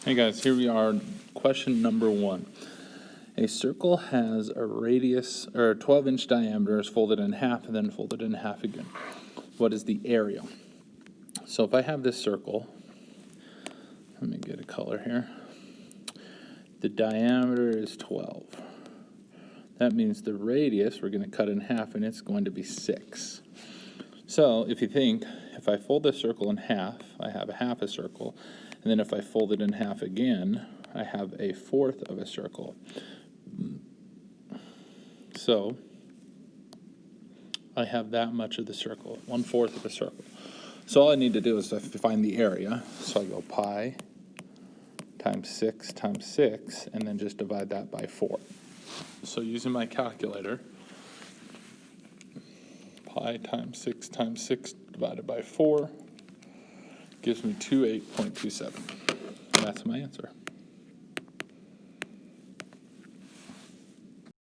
Hey guys, here we are, question number 1. A circle has a radius, or a 12-inch diameter is folded in half and then folded in half again. What is the area? So if I have this circle, let me get a color here. The diameter is 12. That means the radius, we're going to cut in half, and it's going to be 6. So if you think, if I fold this circle in half, I have half a circle. And then if I fold it in half again, I have a fourth of a circle. So I have that much of the circle, 1/4 of a circle. So all I need to do is to find the area. So I go pi times 6 times 6, and then just divide that by 4. So using my calculator, pi times 6 divided by 4 gives me 28.27. And that's my answer.